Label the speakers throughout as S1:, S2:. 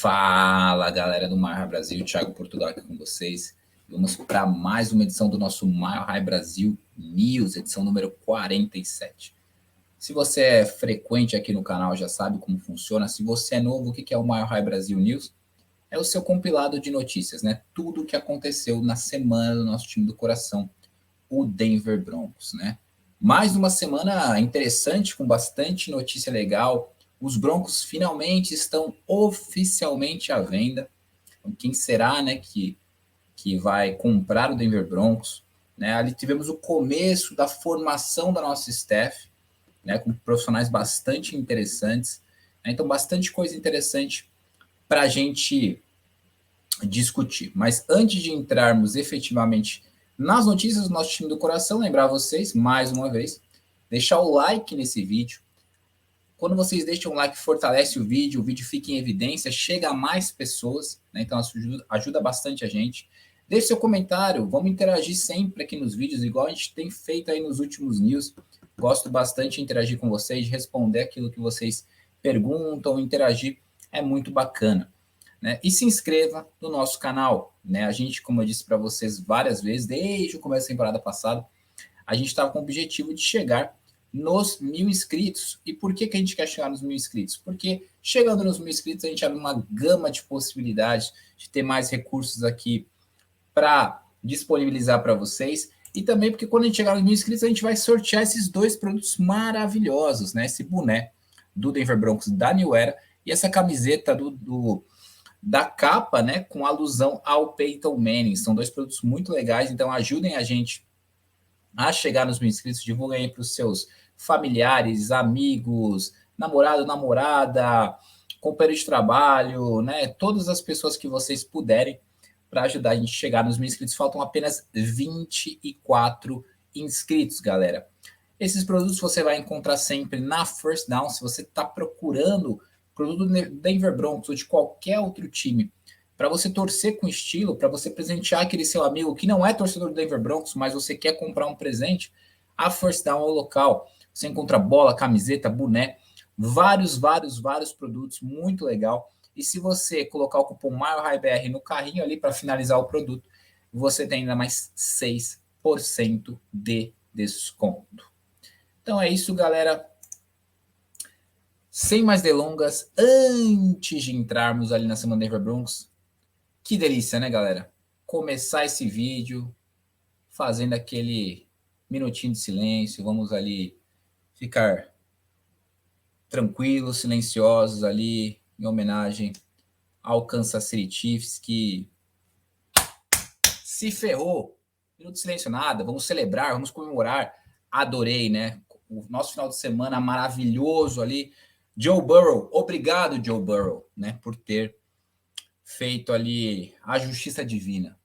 S1: Fala, galera do Mile High Brasil, Thiago Portugal aqui com vocês. Vamos para mais uma edição do nosso Mile High Brasil News, edição número 47. Se você é frequente aqui no canal, já sabe como funciona. Se você é novo, o que é o Mile High Brasil News? É o seu compilado de notícias, né? Tudo o que aconteceu na semana do nosso time do coração, o Denver Broncos, né? Mais uma semana interessante, com bastante notícia legal. Os Broncos finalmente estão oficialmente à venda. Então, quem será, né, que vai comprar o Denver Broncos? Né? Ali tivemos o começo da formação da nossa staff, né, com profissionais bastante interessantes. Né? Então, bastante coisa interessante para a gente discutir. Mas antes de entrarmos efetivamente nas notícias do nosso time do coração, lembrar vocês, mais uma vez, deixar o like nesse vídeo. Quando vocês deixam um like, fortalece o vídeo fica em evidência, chega a mais pessoas, né? Então isso ajuda bastante a gente. Deixe seu comentário, vamos interagir sempre aqui nos vídeos, igual a gente tem feito aí nos últimos news. Gosto bastante de interagir com vocês, de responder aquilo que vocês perguntam, interagir é muito bacana. Né? E se inscreva no nosso canal. Né? A gente, como eu disse para vocês várias vezes, desde o começo da temporada passada, a gente estava com o objetivo de chegar nos 1.000 inscritos. E por que a gente quer chegar nos 1.000 inscritos? Porque chegando nos 1.000 inscritos, a gente abre uma gama de possibilidades de ter mais recursos aqui para disponibilizar para vocês. E também porque quando a gente chegar nos 1.000 inscritos, a gente vai sortear esses dois produtos maravilhosos, né? Esse boné do Denver Broncos da New Era e essa camiseta da capa, né? Com alusão ao Peyton Manning. São dois produtos muito legais, então ajudem a gente a chegar nos 1.000 inscritos, divulguem aí para os seus familiares, amigos, namorado, namorada, companheiro de trabalho, né? Todas as pessoas que vocês puderem para ajudar a gente a chegar nos 1.000 inscritos. Faltam apenas 24 inscritos, galera. Esses produtos você vai encontrar sempre na First Down. Se você está procurando produto do Denver Broncos ou de qualquer outro time, para você torcer com estilo, para você presentear aquele seu amigo que não é torcedor do Denver Broncos, mas você quer comprar um presente, a First Down é o local. Você encontra bola, camiseta, boné, vários produtos, muito legal. E se você colocar o cupom MileHighBR no carrinho ali para finalizar o produto, você tem ainda mais 6% de desconto. Então é isso, galera. Sem mais delongas, antes de entrarmos ali na semana Denver Broncos, que delícia, né, galera? Começar esse vídeo fazendo aquele minutinho de silêncio. Vamos ali ficar tranquilos, silenciosos ali, em homenagem ao Kansas City Chiefs, que se ferrou. Minuto de silêncio nada, vamos celebrar, vamos comemorar. Adorei, né? O nosso final de semana maravilhoso ali. Joe Burrow, obrigado, Joe Burrow, né, por ter feito ali a justiça divina.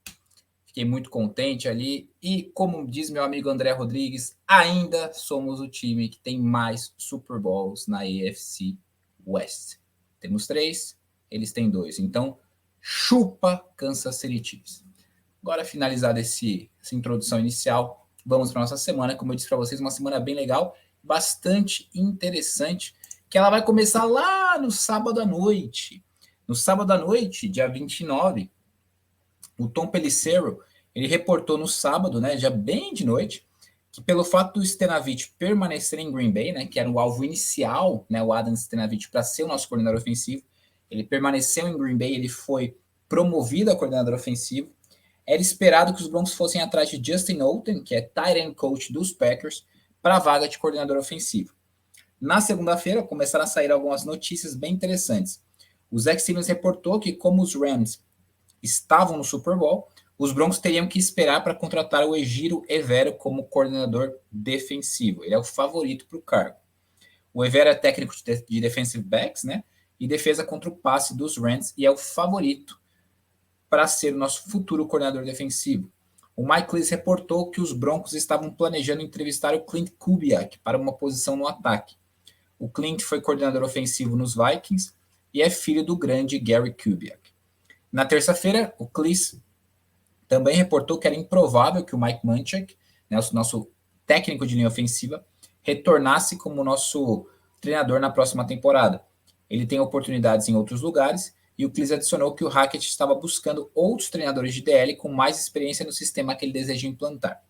S1: Fiquei muito contente ali. E como diz meu amigo André Rodrigues, ainda somos o time que tem mais Super Bowls na AFC West. Temos 3, eles têm 2. Então, chupa Kansas City Chiefs. Agora, finalizada essa introdução inicial, vamos para a nossa semana. Como eu disse para vocês, uma semana bem legal, bastante interessante, que ela vai começar lá no sábado à noite. No sábado à noite, dia 29, o Tom Pelissero, ele reportou no sábado, né, já bem de noite, que pelo fato do Stenavich permanecer em Green Bay, né, que era o alvo inicial, né, o Adam Stenavich, para ser o nosso coordenador ofensivo, ele permaneceu em Green Bay, ele foi promovido a coordenador ofensivo. Era esperado que os Broncos fossem atrás de Justin Outen, que é tight end coach dos Packers, para a vaga de coordenador ofensivo. Na segunda-feira, começaram a sair algumas notícias bem interessantes. O Zach Stevens reportou que, como os Rams estavam no Super Bowl, os Broncos teriam que esperar para contratar o Ejiro Evero como coordenador defensivo. Ele é o favorito para o cargo. O Evero é técnico de defensive backs, né? E defesa contra o passe dos Rams, e é o favorito para ser o nosso futuro coordenador defensivo. O Mike Lees reportou que os Broncos estavam planejando entrevistar o Clint Kubiak para uma posição no ataque. O Clint foi coordenador ofensivo nos Vikings e é filho do grande Gary Kubiak. Na terça-feira, o Cleese também reportou que era improvável que o Mike Munchak, né, o nosso técnico de linha ofensiva, retornasse como nosso treinador na próxima temporada. Ele tem oportunidades em outros lugares e o Cleese adicionou que o Hackett estava buscando outros treinadores de DL com mais experiência no sistema que ele deseja implantar.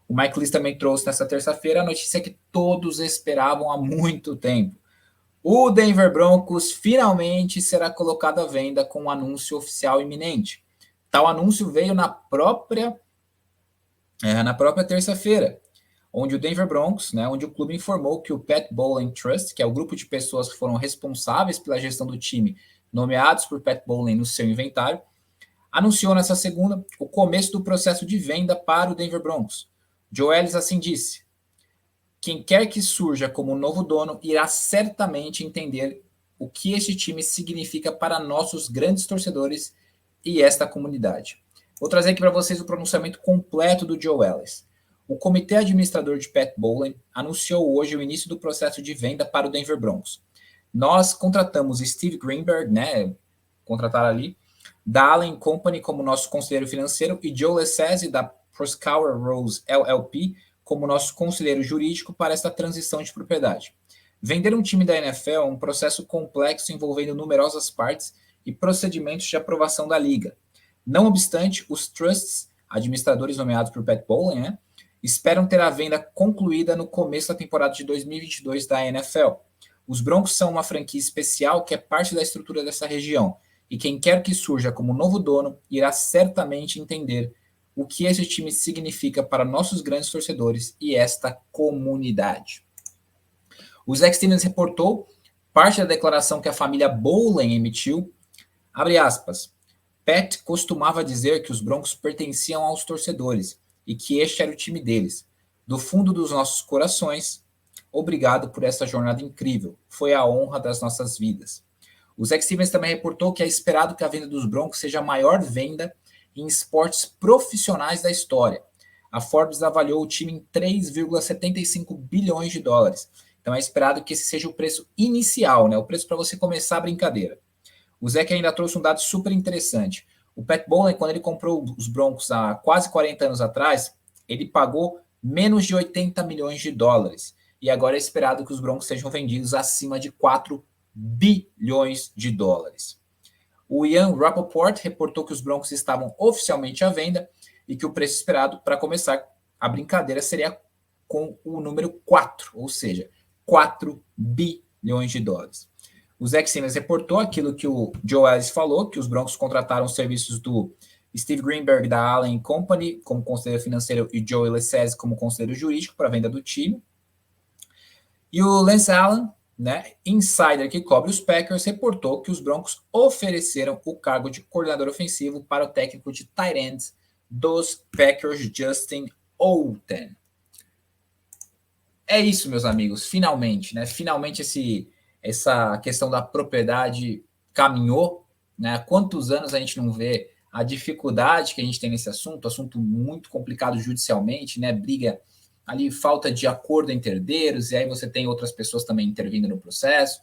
S1: O Mike Cleese também trouxe nessa terça-feira a notícia que todos esperavam há muito tempo. O Denver Broncos finalmente será colocado à venda com um anúncio oficial iminente. Tal anúncio veio na própria terça-feira, onde o Denver Broncos, onde o clube informou que o Pat Bowlen Trust, que é o grupo de pessoas que foram responsáveis pela gestão do time, nomeados por Pat Bowlen no seu inventário, anunciou nessa segunda o começo do processo de venda para o Denver Broncos. Joe Ellis assim disse: quem quer que surja como novo dono irá certamente entender o que este time significa para nossos grandes torcedores e esta comunidade. Vou trazer aqui para vocês o pronunciamento completo do Joe Ellis. O comitê administrador de Pat Bowlen anunciou hoje o início do processo de venda para o Denver Broncos. Nós contratamos Steve Greenberg, contrataram ali, da Allen Company como nosso conselheiro financeiro e Joe Lessese da Proskauer Rose LLP como nosso conselheiro jurídico para esta transição de propriedade. Vender um time da NFL é um processo complexo envolvendo numerosas partes e procedimentos de aprovação da liga. Não obstante, os trusts, administradores nomeados por Pat Bowlen, esperam ter a venda concluída no começo da temporada de 2022 da NFL. Os Broncos são uma franquia especial que é parte da estrutura dessa região, e quem quer que surja como novo dono irá certamente entender o que esse time significa para nossos grandes torcedores e esta comunidade. O Zach Stevens reportou parte da declaração que a família Bowlen emitiu, abre aspas, Pat costumava dizer que os Broncos pertenciam aos torcedores e que este era o time deles. Do fundo dos nossos corações, obrigado por essa jornada incrível. Foi a honra das nossas vidas. O Zach Stevens também reportou que é esperado que a venda dos Broncos seja a maior venda em esportes profissionais da história. A Forbes avaliou o time em 3,75 bilhões de dólares. Então é esperado que esse seja o preço inicial, o preço para você começar a brincadeira. O Zach ainda trouxe um dado super interessante. O Pat Bowlen, quando ele comprou os Broncos há quase 40 anos atrás, ele pagou menos de 80 milhões de dólares. E agora é esperado que os Broncos sejam vendidos acima de 4 bilhões de dólares. O Ian Rapoport reportou que os Broncos estavam oficialmente à venda e que o preço esperado para começar a brincadeira seria com o número 4, ou seja, 4 bilhões de dólares. O Zach Stevens reportou aquilo que o Joe Ellis falou, que os Broncos contrataram os serviços do Steve Greenberg da Allen Company como conselheiro financeiro e Joe Lessese como conselheiro jurídico para a venda do time. E o Lance Allen, insider que cobre os Packers, reportou que os Broncos ofereceram o cargo de coordenador ofensivo para o técnico de tight ends dos Packers, Justin Outen. É isso, meus amigos, finalmente, Finalmente essa questão da propriedade caminhou, Há quantos anos a gente não vê a dificuldade que a gente tem nesse assunto muito complicado judicialmente, briga ali, falta de acordo entre herdeiros, e aí você tem outras pessoas também intervindo no processo.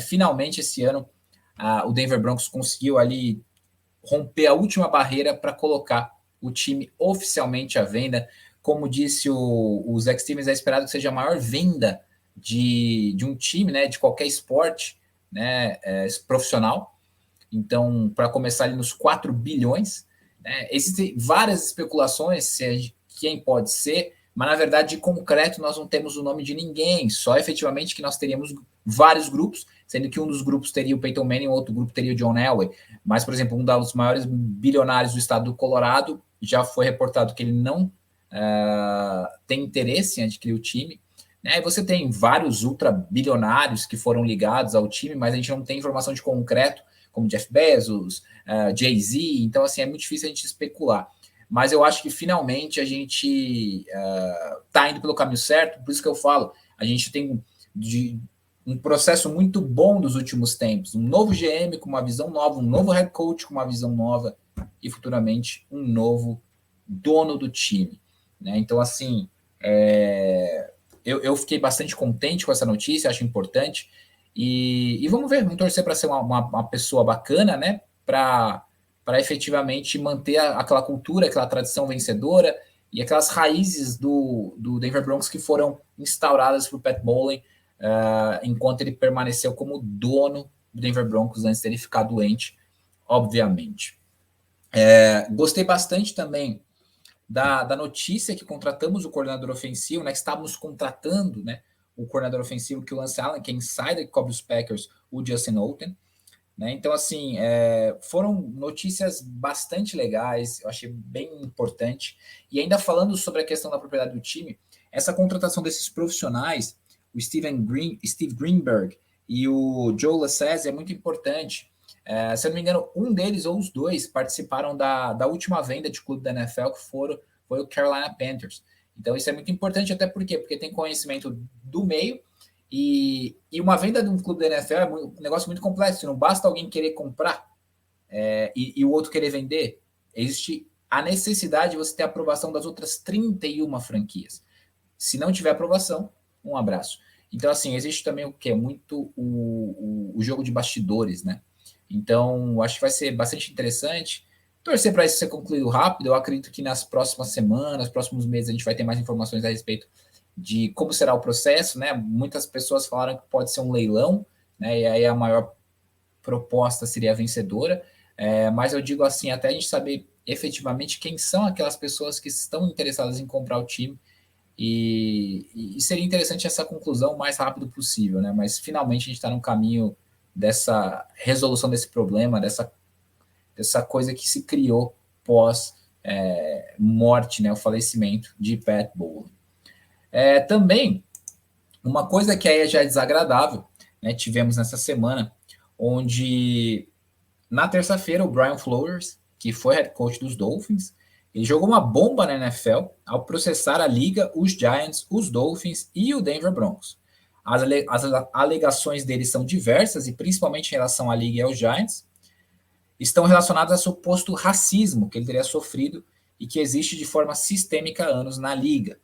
S1: Finalmente, esse ano, o Denver Broncos conseguiu ali romper a última barreira para colocar o time oficialmente à venda. Como disse o Zach Stevens, é esperado que seja a maior venda de um time, de qualquer esporte profissional. Então, para começar ali nos 4 bilhões, existem várias especulações se quem pode ser, mas na verdade, de concreto, nós não temos o nome de ninguém, só efetivamente que nós teríamos vários grupos, sendo que um dos grupos teria o Peyton Manning, o outro grupo teria o John Elway. Mas, por exemplo, um dos maiores bilionários do estado do Colorado já foi reportado que ele não tem interesse em adquirir o time. E você tem vários ultra-bilionários que foram ligados ao time, mas a gente não tem informação de concreto, como Jeff Bezos, Jay-Z, então assim, é muito difícil a gente especular. Mas eu acho que finalmente a gente está indo pelo caminho certo, por isso que eu falo, a gente tem um processo muito bom dos últimos tempos, um novo GM com uma visão nova, um novo head coach com uma visão nova e futuramente um novo dono do time. Então, assim, eu fiquei bastante contente com essa notícia, acho importante, e vamos ver, vamos torcer para ser uma pessoa bacana, para efetivamente manter aquela cultura, aquela tradição vencedora e aquelas raízes do Denver Broncos que foram instauradas por Pat Bowlen enquanto ele permaneceu como dono do Denver Broncos antes dele ficar doente obviamente. Gostei bastante também da notícia que contratamos o coordenador ofensivo, né? Estávamos contratando, né, o coordenador ofensivo, que o Lance Allen, que é insider, que cobre os Packers, o Justin Olten. Né? Então, assim, foram notícias bastante legais, eu achei bem importante. E ainda falando sobre a questão da propriedade do time, essa contratação desses profissionais, o Steve Greenberg e o Joe LaCese, é muito importante. Se eu não me engano, um deles ou os dois participaram da última venda de clube da NFL, que foi o Carolina Panthers. Então, isso é muito importante, até porque tem conhecimento do meio. E uma venda de um clube da NFL é um negócio muito complexo. Não basta alguém querer comprar e o outro querer vender. Existe a necessidade de você ter a aprovação das outras 31 franquias. Se não tiver aprovação, um abraço. Então, assim, existe também o que é muito o jogo de bastidores, né? Então, acho que vai ser bastante interessante. Torcer para isso ser concluído rápido. Eu acredito que nas próximas semanas, próximos meses, a gente vai ter mais informações a respeito de como será o processo, né? Muitas pessoas falaram que pode ser um leilão, né? E aí a maior proposta seria a vencedora. Mas eu digo assim, até a gente saber efetivamente quem são aquelas pessoas que estão interessadas em comprar o time. E seria interessante essa conclusão o mais rápido possível, né? Mas finalmente a gente está no caminho dessa resolução desse problema, dessa coisa que se criou pós morte, né? O falecimento de Pat Bowlen. Também, uma coisa que aí já é desagradável, né? Tivemos nessa semana, onde na terça-feira o Brian Flores, que foi head coach dos Dolphins, ele jogou uma bomba na NFL ao processar a liga, os Giants, os Dolphins e o Denver Broncos. As alegações dele são diversas, e principalmente em relação à liga e aos Giants, estão relacionadas a suposto racismo que ele teria sofrido e que existe de forma sistêmica há anos na liga.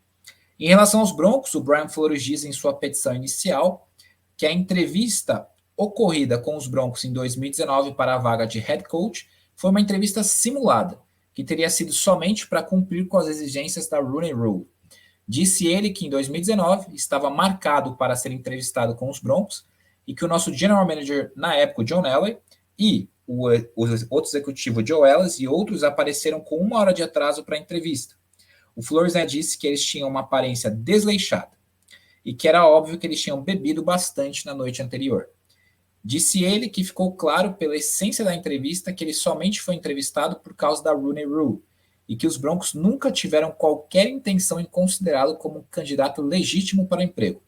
S1: Em relação aos Broncos, o Brian Flores diz em sua petição inicial que a entrevista ocorrida com os Broncos em 2019 para a vaga de head coach foi uma entrevista simulada, que teria sido somente para cumprir com as exigências da Rooney Rule. Disse ele que em 2019 estava marcado para ser entrevistado com os Broncos e que o nosso general manager na época, John Elway, e o outro executivo, Joe Ellis, e outros apareceram com 1 hora de atraso para a entrevista. O Flores disse que eles tinham uma aparência desleixada e que era óbvio que eles tinham bebido bastante na noite anterior. Disse ele que ficou claro pela essência da entrevista que ele somente foi entrevistado por causa da Rooney Rule e que os Broncos nunca tiveram qualquer intenção em considerá-lo como um candidato legítimo para o emprego.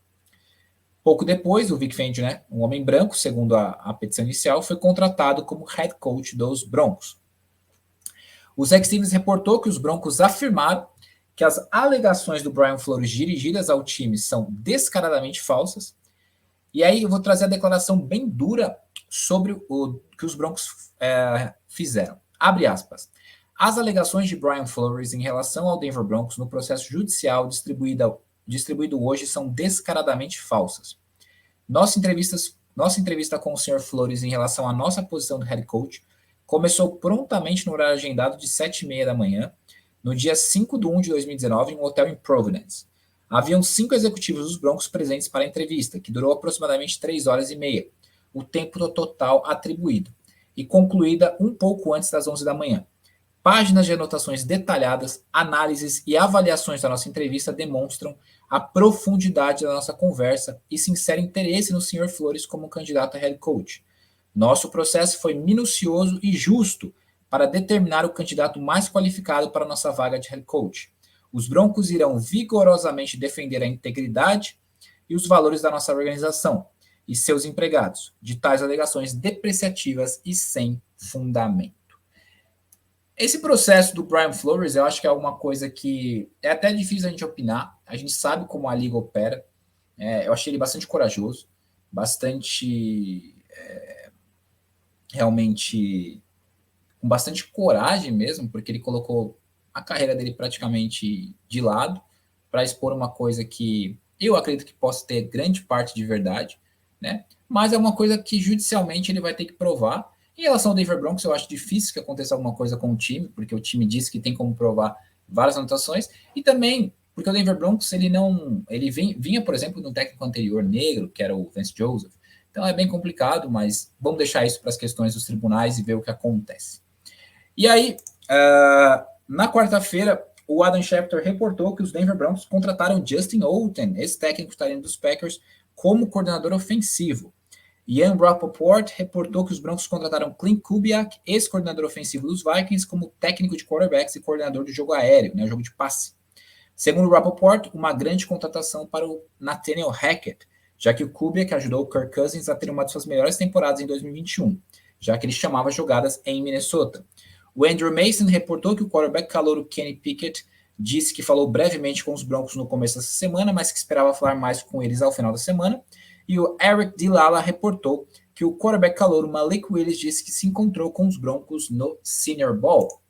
S1: Pouco depois, o Vic Fangio, né, um homem branco, segundo a petição inicial, foi contratado como head coach dos Broncos. O Zach Stevens reportou que os Broncos afirmaram que as alegações do Brian Flores dirigidas ao time são descaradamente falsas. E aí eu vou trazer a declaração bem dura sobre o que os Broncos fizeram. Abre aspas. As alegações de Brian Flores em relação ao Denver Broncos no processo judicial distribuído hoje são descaradamente falsas. Nossa entrevista com o Sr. Flores em relação à nossa posição do head coach começou prontamente no horário agendado de 7h30 da manhã, no dia 5/1 de 2019, em um hotel em Providence. Haviam 5 executivos dos Broncos presentes para a entrevista, que durou aproximadamente 3 horas e meia, o tempo total atribuído, e concluída um pouco antes das 11 da manhã. Páginas de anotações detalhadas, análises e avaliações da nossa entrevista demonstram a profundidade da nossa conversa e sincero interesse no Sr. Flores como candidato a head coach. Nosso processo foi minucioso e justo para determinar o candidato mais qualificado para nossa vaga de head coach. Os Broncos irão vigorosamente defender a integridade e os valores da nossa organização e seus empregados, de tais alegações depreciativas e sem fundamento. Esse processo do Brian Flores, eu acho que é alguma coisa que é até difícil a gente opinar. A gente sabe como a liga opera. Eu achei ele bastante corajoso, bastante realmente com bastante coragem mesmo, porque ele colocou a carreira dele praticamente de lado para expor uma coisa que eu acredito que possa ter grande parte de verdade, né? Mas é uma coisa que judicialmente ele vai ter que provar. Em relação ao Denver Broncos, eu acho difícil que aconteça alguma coisa com o time, porque o time disse que tem como provar várias anotações, e também porque o Denver Broncos ele vinha, por exemplo, no técnico anterior negro, que era o Vance Joseph, Então é bem complicado, mas vamos deixar isso para as questões dos tribunais e ver o que acontece. E aí, na quarta-feira, o Adam Schefter reportou que os Denver Broncos contrataram Justin Olten, ex-técnico dos Packers, como coordenador ofensivo. Ian Rapoport reportou que os Broncos contrataram Clint Kubiak, ex-coordenador ofensivo dos Vikings, como técnico de quarterbacks e coordenador do jogo aéreo, né, jogo de passe. Segundo Rapoport, uma grande contratação para o Nathaniel Hackett, já que o Kubiak ajudou o Kirk Cousins a ter uma de suas melhores temporadas em 2021, já que ele chamava jogadas em Minnesota. O Andrew Mason reportou que o quarterback calouro Kenny Pickett disse que falou brevemente com os Broncos no começo dessa semana, mas que esperava falar mais com eles ao final da semana. E o Eric Dilala reportou que o quarterback calouro Malik Willis disse que se encontrou com os Broncos no Senior Bowl.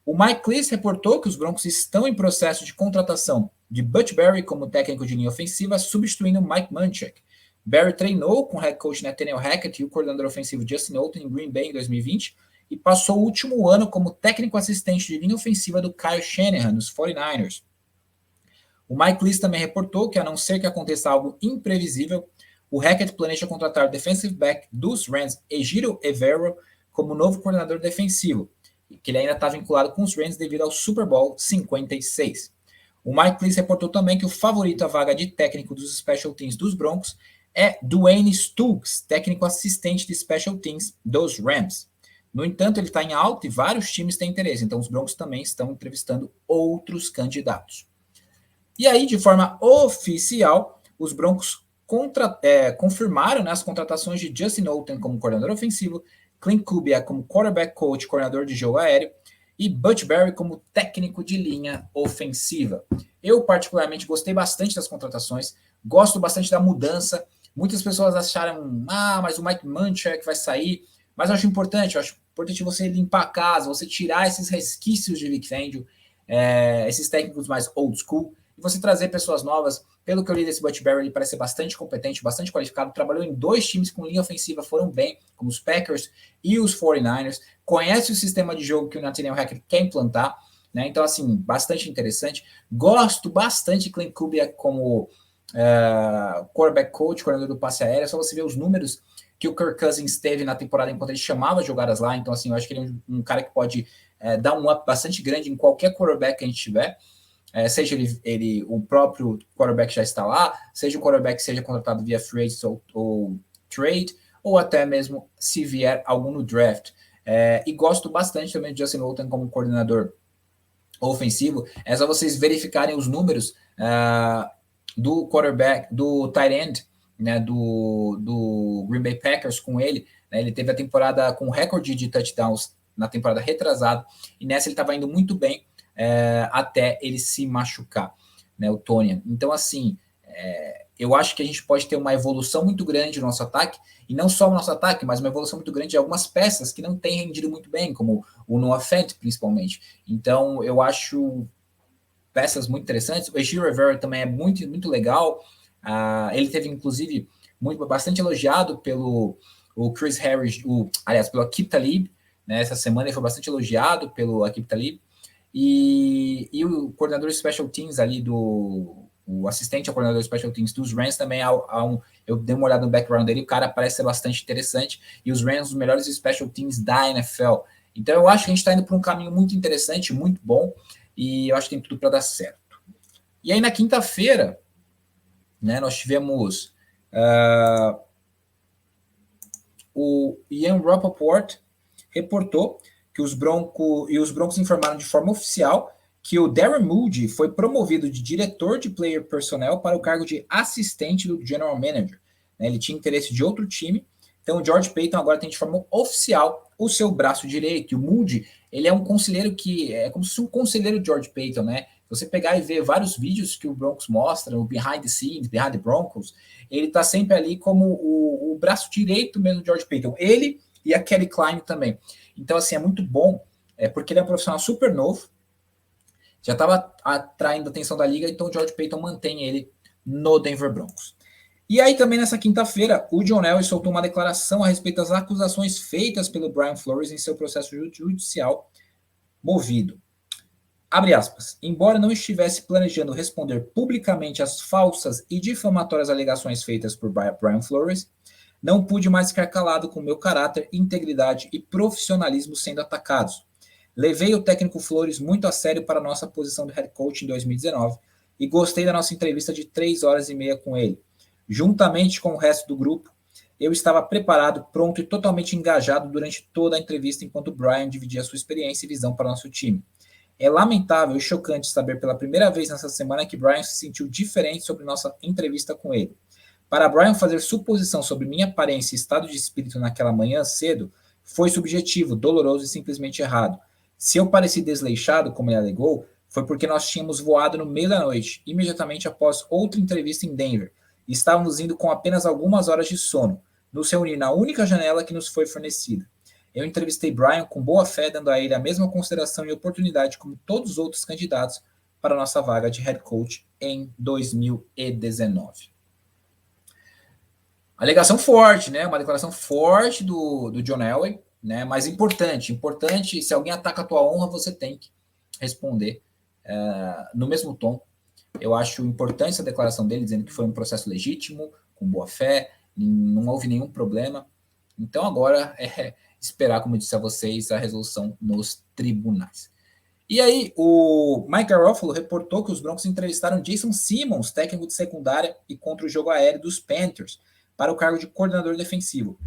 S1: O Mike Cleese reportou que os Broncos estão em processo de contratação de Butch Barry como técnico de linha ofensiva, substituindo Mike Munchak. Barry treinou com o head coach Nathaniel Hackett e o coordenador ofensivo Justin Olten em Green Bay em 2020 e passou o último ano como técnico assistente de linha ofensiva do Kyle Shanahan nos 49ers. O Mike Cleese também reportou que, a não ser que aconteça algo imprevisível, o Hackett planeja contratar o defensive back dos Rams, Ejiro Evero, como novo coordenador defensivo, que ele ainda está vinculado com os Rams devido ao Super Bowl 56. O Mike Cleese reportou também que o favorito à vaga de técnico dos Special Teams dos Broncos é Dwayne Stooks, técnico assistente de Special Teams dos Rams. No entanto, ele está em alta e vários times têm interesse, então os Broncos também estão entrevistando outros candidatos. E aí, de forma oficial, os Broncos confirmaram, né, as contratações de Justin Olten como coordenador ofensivo, Clint Kubiak como quarterback coach, coordenador de jogo aéreo, e Butch Barry como técnico de linha ofensiva. Eu, particularmente, gostei bastante das contratações, gosto bastante da mudança. Muitas pessoas acharam, mas o Mike Munchak vai sair, mas eu acho importante você limpar a casa, você tirar esses resquícios de Vic Fangio, esses técnicos mais old school, e você trazer pessoas novas. Pelo que eu li desse Butch Barry, ele parece ser bastante competente, bastante qualificado, trabalhou em 2 times com linha ofensiva, foram bem, como os Packers e os 49ers, conhece o sistema de jogo que o Nathaniel Hackett quer implantar, né? Então, assim, bastante interessante. Gosto bastante de Clint Kubiak como quarterback coach, coordenador do passe aéreo, só você ver os números que o Kirk Cousins teve na temporada enquanto ele chamava jogadas lá, então, assim, eu acho que ele é um cara que pode dar um up bastante grande em qualquer quarterback que a gente tiver. Seja ele o próprio quarterback já está lá, seja o quarterback que seja contratado via free agent ou trade, ou até mesmo se vier algum no draft. E gosto bastante também de Justin Olten como coordenador ofensivo. É só vocês verificarem os números do quarterback, do tight end, né, do Green Bay Packers com ele. Né, ele teve a temporada com recorde de touchdowns na temporada retrasada, e nessa ele estava indo muito bem, até ele se machucar, né, o Tonyan. Então, assim, eu acho que a gente pode ter uma evolução muito grande no nosso ataque, e não só no nosso ataque, mas uma evolução muito grande de algumas peças que não têm rendido muito bem, como o Noah Fant, principalmente. Então, eu acho peças muito interessantes. O Ejiro Evero também é muito, muito legal. Ele teve, inclusive, bastante elogiado pelo Chris Harris, pelo Aqib Talib, né, essa semana ele foi bastante elogiado pelo Aqib Talib. E o coordenador de Special Teams ali o assistente ao coordenador de Special Teams dos Rams também eu dei uma olhada no background dele, o cara parece ser bastante interessante, e os Rams, os melhores Special Teams da NFL. Então eu acho que a gente está indo por um caminho muito interessante, muito bom, e eu acho que tem tudo para dar certo. E aí na quinta-feira, né, nós tivemos o Ian Rapoport reportou que os Broncos informaram de forma oficial que o Darren Moody foi promovido de diretor de player personnel para o cargo de assistente do general manager. Ele tinha interesse de outro time, então o George Paton agora tem de forma oficial o seu braço direito. E o Moody, ele é um conselheiro que é como se fosse um conselheiro de George Paton, né? Você pegar e ver vários vídeos que o Broncos mostra, o behind the scenes, behind the Broncos, ele está sempre ali como o braço direito mesmo do George Paton. Ele e a Kelly Klein também. Então, assim, é muito bom, porque ele é um profissional super novo, já estava atraindo a atenção da liga, então o George Paton mantém ele no Denver Broncos. E aí também nessa quinta-feira, o John Elway soltou uma declaração a respeito das acusações feitas pelo Brian Flores em seu processo judicial movido. Abre aspas. Embora não estivesse planejando responder publicamente às falsas e difamatórias alegações feitas por Brian Flores, Não pude mais ficar calado com meu caráter, integridade e profissionalismo sendo atacados. Levei o técnico Flores muito a sério para a nossa posição de head coach em 2019 e gostei da nossa entrevista de 3 horas e meia com ele. Juntamente com o resto do grupo, eu estava preparado, pronto e totalmente engajado durante toda a entrevista enquanto Brian dividia sua experiência e visão para o nosso time. É lamentável e chocante saber pela primeira vez nessa semana que Brian se sentiu diferente sobre nossa entrevista com ele. Para Brian fazer suposição sobre minha aparência e estado de espírito naquela manhã cedo foi subjetivo, doloroso e simplesmente errado. Se eu pareci desleixado, como ele alegou, foi porque nós tínhamos voado no meio da noite, imediatamente após outra entrevista em Denver, e estávamos indo com apenas algumas horas de sono, nos reunir na única janela que nos foi fornecida. Eu entrevistei Brian com boa fé, dando a ele a mesma consideração e oportunidade como todos os outros candidatos para a nossa vaga de head coach em 2019. Alegação forte, né? Uma declaração forte do John Elway, né? Mas importante, se alguém ataca a tua honra, você tem que responder no mesmo tom. Eu acho importante essa declaração dele, dizendo que foi um processo legítimo, com boa fé, não houve nenhum problema. Então agora é esperar, como eu disse a vocês, a resolução nos tribunais. E aí, o Mike Garofalo reportou que os Broncos entrevistaram Jason Simmons, técnico de secundária e contra o jogo aéreo dos Panthers, para o cargo de coordenador defensivo.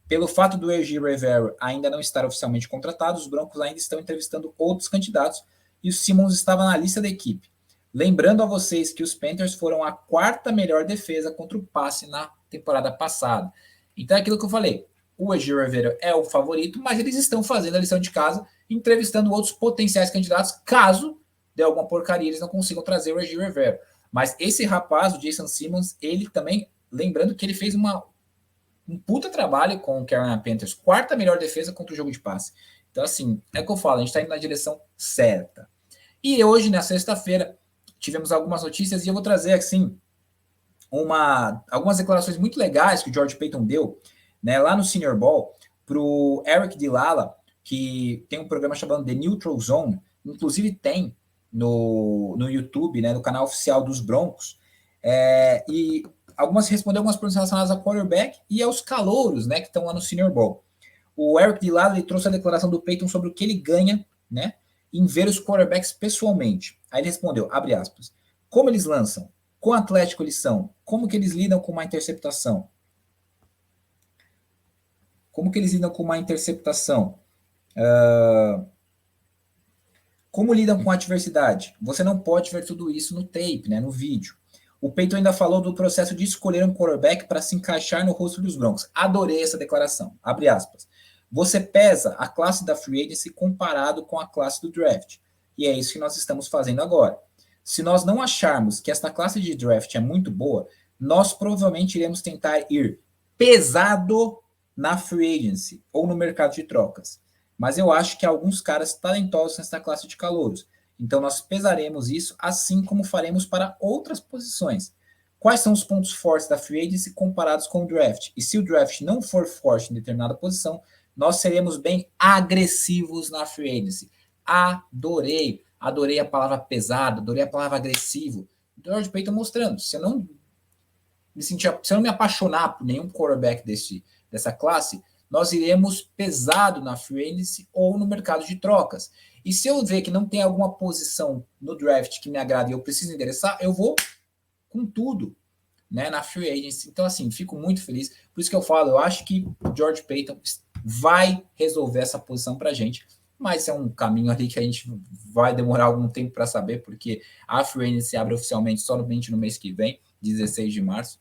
S1: Pelo fato do Ejiro Rivera ainda não estar oficialmente contratado, os Broncos ainda estão entrevistando outros candidatos e o Simmons estava na lista da equipe. Lembrando a vocês que os Panthers foram a 4ª melhor defesa contra o passe na temporada passada. Então é aquilo que eu falei. O Ejiro Rivera é o favorito, mas eles estão fazendo a lição de casa, entrevistando outros potenciais candidatos, caso dê alguma porcaria, eles não consigam trazer o Ejiro Rivera. Mas esse rapaz, o Jason Simmons, ele também, lembrando que ele fez um puta trabalho com o Carolina Panthers, 4ª melhor defesa contra o jogo de passe. Então, assim, é o que eu falo, a gente está indo na direção certa. E hoje, na sexta-feira, tivemos algumas notícias e eu vou trazer, assim, algumas declarações muito legais que o George Paton deu, né, lá no Senior Bowl, para o Eric Dilala, que tem um programa chamado The Neutral Zone, inclusive tem no YouTube, né, no canal oficial dos Broncos, e respondeu algumas perguntas relacionadas a quarterback e aos calouros, né, que estão lá no Senior Bowl. O Eric Dilala, ele trouxe a declaração do Paton sobre o que ele ganha, né, em ver os quarterbacks pessoalmente. Aí ele respondeu, abre aspas, como eles lançam, quão atlético eles são, como que eles lidam com uma interceptação, como lidam com a adversidade. Você não pode ver tudo isso no tape, né, no vídeo. O Paton ainda falou do processo de escolher um quarterback para se encaixar no rosto dos Broncos. Adorei essa declaração. Abre aspas. Você pesa a classe da free agency comparado com a classe do draft. E é isso que nós estamos fazendo agora. Se nós não acharmos que esta classe de draft é muito boa, nós provavelmente iremos tentar ir pesado na free agency ou no mercado de trocas. Mas eu acho que há alguns caras talentosos nesta classe de calouros. Então nós pesaremos isso, assim como faremos para outras posições. Quais são os pontos fortes da free agency comparados com o draft? E se o draft não for forte em determinada posição, nós seremos bem agressivos na free agency. Adorei a palavra pesado, adorei a palavra agressivo. O George Paton mostrando, se eu não me apaixonar por nenhum quarterback dessa classe, nós iremos pesado na free agency ou no mercado de trocas. E se eu ver que não tem alguma posição no draft que me agrada e eu preciso endereçar, eu vou com tudo, né, na free agency. Então, assim, fico muito feliz. Por isso que eu falo, eu acho que o George Paton vai resolver essa posição para a gente, mas é um caminho ali que a gente vai demorar algum tempo para saber, porque a free agency abre oficialmente somente no mês que vem, 16 de março.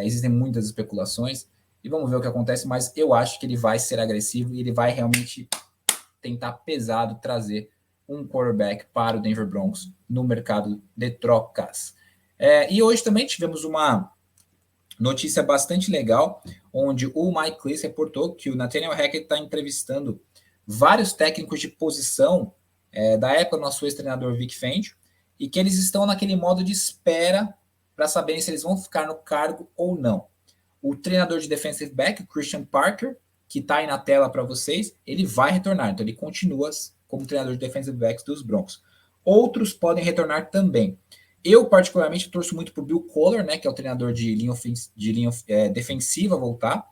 S1: Existem muitas especulações e vamos ver o que acontece, mas eu acho que ele vai ser agressivo e ele vai realmente tentar pesado trazer um quarterback para o Denver Broncos no mercado de trocas. E hoje também tivemos uma notícia bastante legal, onde o Mike Klis reportou que o Nathaniel Hackett está entrevistando vários técnicos de posição da época do nosso ex-treinador Vic Fangio, e que eles estão naquele modo de espera para saberem se eles vão ficar no cargo ou não. O treinador de defensive back, o Christian Parker, que está aí na tela para vocês, ele vai retornar, então ele continua como treinador de defensive backs dos Broncos. Outros podem retornar também. Eu, particularmente, torço muito para o Bill Kollar, né, que é o treinador de linha defensiva, voltar.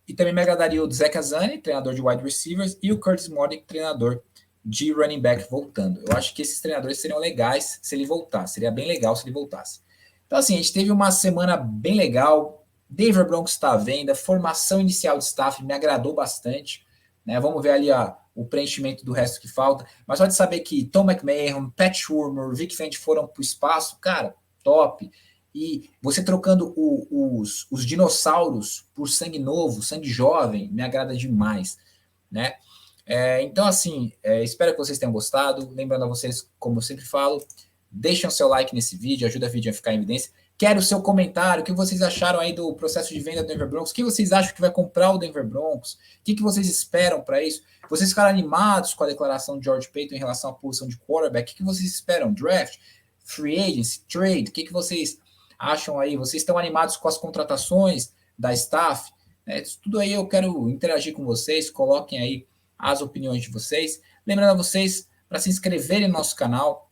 S1: E também me agradaria o Zach Azzanni, treinador de wide receivers, e o Curtis Mordick, treinador de running back, voltando. Eu acho que esses treinadores seriam legais se ele voltasse. Seria bem legal se ele voltasse. Então, assim, a gente teve uma semana bem legal. Denver Broncos está à venda. Formação inicial de staff me agradou bastante. Né? Vamos ver ali o preenchimento do resto que falta. Mas pode saber que Tom McMahon, Pat Shurmur, Vic Fangio foram para o espaço. Cara, top. E você trocando os dinossauros por sangue novo, sangue jovem, me agrada demais, né? Então, assim, espero que vocês tenham gostado. Lembrando a vocês, como eu sempre falo, deixem o seu like nesse vídeo, ajuda o vídeo a ficar em evidência. Quero o seu comentário, o que vocês acharam aí do processo de venda do Denver Broncos? O que vocês acham que vai comprar o Denver Broncos? O que vocês esperam para isso? Vocês ficaram animados com a declaração de George Paton em relação à posição de quarterback? O que vocês esperam? Draft? Free agency? Trade? O que vocês acham aí? Vocês estão animados com as contratações da staff? Tudo aí eu quero interagir com vocês. Coloquem aí as opiniões de vocês. Lembrando a vocês para se inscreverem no nosso canal,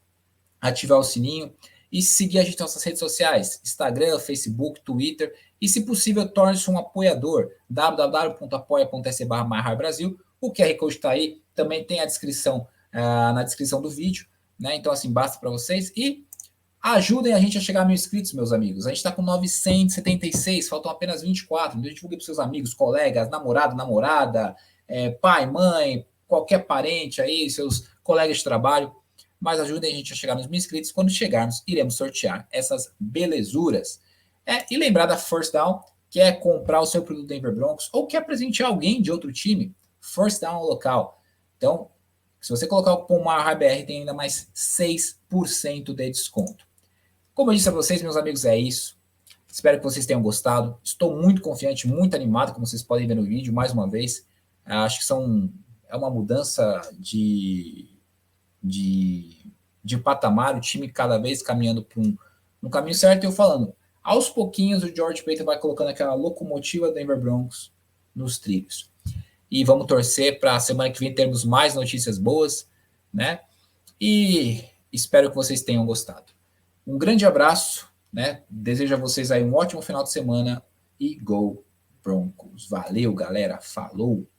S1: ativar o sininho e seguir a gente nas nossas redes sociais, Instagram, Facebook, Twitter, e se possível, torne-se um apoiador, www.apoia.se/MyHighBrasil. O QR Code está aí, também tem a descrição na descrição do vídeo, né? Então, assim, basta para vocês e ajudem a gente a chegar a 1.000 inscritos, meus amigos. A gente está com 976, faltam apenas 24. Então, divulgue para seus amigos, colegas, namorado, namorada, pai, mãe, qualquer parente aí, seus colegas de trabalho. Mas ajudem a gente a chegar nos 1.000 inscritos. Quando chegarmos, iremos sortear essas belezuras. E lembrar da First Down, que é comprar o seu produto Denver Broncos ou quer presentear alguém de outro time, First Down local. Então, se você colocar o cupom MARRBR, tem ainda mais 6% de desconto. Como eu disse a vocês, meus amigos, é isso. Espero que vocês tenham gostado. Estou muito confiante, muito animado, como vocês podem ver no vídeo, mais uma vez. Acho que é uma mudança de patamar, o time cada vez caminhando para no caminho certo. E eu falando, aos pouquinhos o George Paton vai colocando aquela locomotiva do Denver Broncos nos trilhos. E vamos torcer para a semana que vem termos mais notícias boas, né? E espero que vocês tenham gostado. Um grande abraço, né? Desejo a vocês aí um ótimo final de semana e Go Broncos. Valeu, galera. Falou!